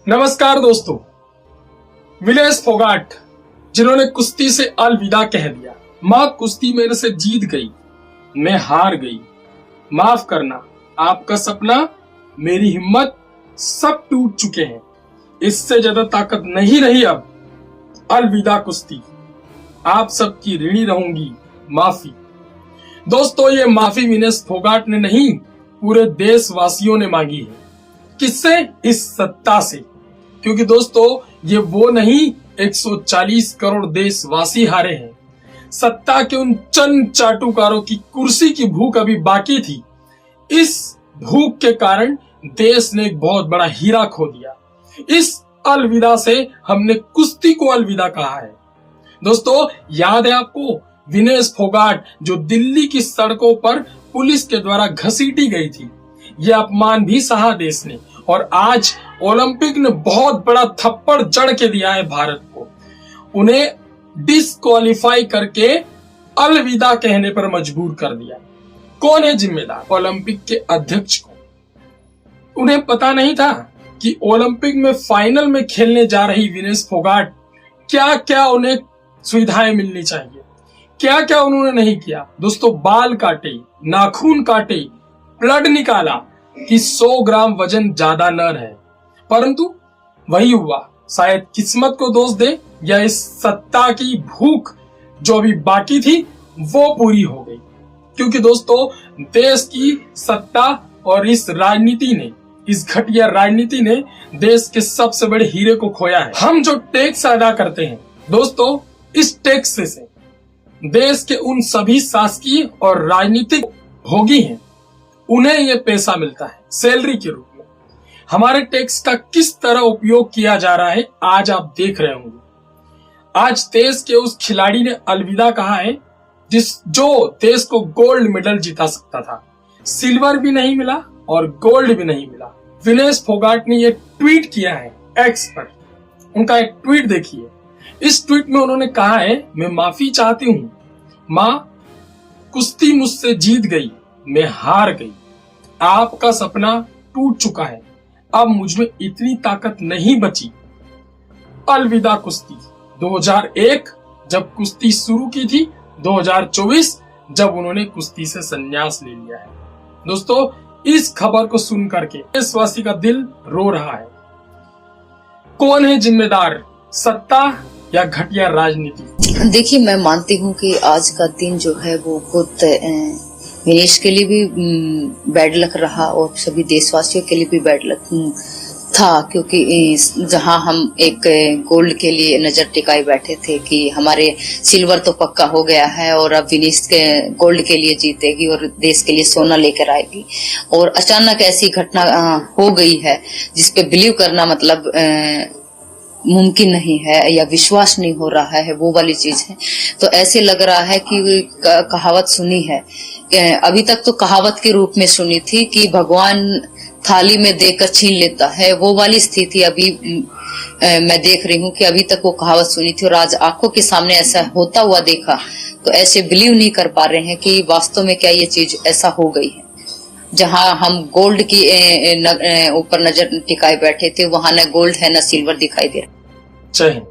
नमस्कार दोस्तों। विनेश फोगाट जिन्होंने कुश्ती से अलविदा कह दिया। मां कुश्ती मेरे से जीत गई, मैं हार गई, माफ करना आपका सपना, मेरी हिम्मत, सब टूट चुके हैं, इससे ज्यादा ताकत नहीं रही अब। अलविदा कुश्ती, आप सबकी ऋणी रहूंगी, माफी। दोस्तों ये माफी विनेश फोगाट ने नहीं, पूरे देशवासियों ने मांगी है। किससे? इस सत्ता से। क्योंकि दोस्तों ये वो नहीं, 140 करोड़ देशवासी हारे हैं। सत्ता के उन चंद चाटुकारों की कुर्सी की भूख अभी बाकी थी। इस भूख के कारण देश ने एक बहुत बड़ा हीरा खो दिया। इस अलविदा से हमने कुश्ती को अलविदा कहा है। दोस्तों याद है आपको विनेश फोगाट जो दिल्ली की सड़कों पर पुलिस के द्वारा घसीटी गई थी। यह अपमान भी सहा देश ने, और आज ओलंपिक ने बहुत बड़ा थप्पड़ जड़ के दिया है भारत को। उन्हें डिस्क्वालीफाई करके अलविदा कहने पर मजबूर कर दिया। कौन है जिम्मेदार? ओलंपिक के अध्यक्ष को। उन्हें पता नहीं था कि ओलंपिक में फाइनल में खेलने जा रही विनेश फोगाट क्या क्या उन्हें सुविधाएं मिलनी चाहिए, क्या क्या उन्होंने नहीं किया। दोस्तों बाल काटे, नाखून काटे, ब्लड निकाला कि 100 ग्राम वजन ज्यादा न रहे, परंतु वही हुआ। शायद किस्मत को दोष दे या इस सत्ता की भूख जो अभी बाकी थी वो पूरी हो गई। क्योंकि दोस्तों देश की सत्ता और इस राजनीति ने, इस घटिया राजनीति ने देश के सबसे बड़े हीरे को खोया है। हम जो टैक्स अदा करते हैं दोस्तों, इस टैक्स से देश के उन सभी शासकीय और राजनीतिक भोगी हैं, उन्हें यह पैसा मिलता है सैलरी के रूप में। हमारे टैक्स का किस तरह उपयोग किया जा रहा है आज आप देख रहे होंगे। आज देश के उस खिलाड़ी ने अलविदा कहा है जो देश को गोल्ड मेडल जिता सकता था। सिल्वर भी नहीं मिला और गोल्ड भी नहीं मिला। विनेश फोगाट ने यह ट्वीट किया है एक्स पर। उनका एक ट्वीट देखिए। इस ट्वीट में उन्होंने कहा है, मैं माफी चाहती हूँ मां, कुश्ती मुझसे जीत गई, मैं हार गई, आपका सपना टूट चुका है, अब मुझ में इतनी ताकत नहीं बची। अलविदा कुश्ती। 2001 जब कुश्ती शुरू की थी, 2024 जब उन्होंने कुश्ती से संन्यास ले लिया है। दोस्तों इस खबर को सुन करके देशवासी का दिल रो रहा है। कौन है जिम्मेदार, सत्ता या घटिया राजनीति? देखिए मैं मानती हूँ कि आज का दिन जो है वो बहुत विनेश के लिए भी बैड लक रहा और सभी देशवासियों के लिए भी बैड लक था। क्योंकि जहां हम एक गोल्ड के लिए नजर टिकाए बैठे थे कि हमारे सिल्वर तो पक्का हो गया है और अब विनेश के गोल्ड के लिए जीतेगी और देश के लिए सोना लेकर आएगी, और अचानक ऐसी घटना हो गई है जिसपे बिलीव करना मतलब मुमकिन नहीं है या विश्वास नहीं हो रहा है, वो वाली चीज है। तो ऐसे लग रहा है कि कहावत सुनी है, अभी तक तो कहावत के रूप में सुनी थी कि भगवान थाली में देकर छीन लेता है, वो वाली स्थिति अभी मैं देख रही हूँ कि अभी तक वो कहावत सुनी थी और आज आंखों के सामने ऐसा होता हुआ देखा तो ऐसे बिलीव नहीं कर पा रहे हैं कि वास्तव में क्या ये चीज ऐसा हो गई है। जहां हम गोल्ड की ऊपर नजर टिकाए बैठे थे, वहां न गोल्ड है न सिल्वर दिखाई दे रहा। जय हिंद।